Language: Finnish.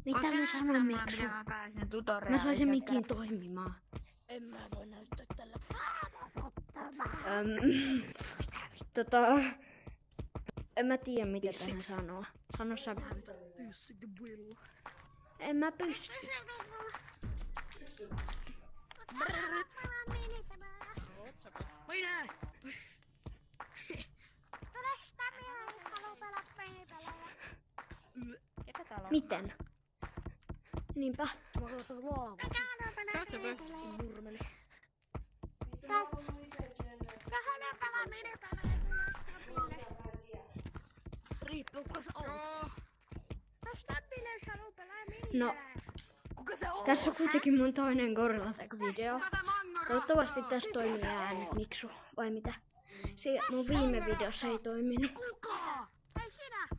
Mitä mä sanon, Miksu? Mä saan sen mikin toimimaan. En mä voi näyttää tällä. En mä tiedä mitä tähän sanoo. Sano sä. En mä pysty. Minä! Miten? Niinpä. No, tässä on kuitenkin mun toinen Gorillatag-video. Toivottavasti tässä toimii äänet, Miksu, vai mitä? Se mun viime videossa ei toiminut.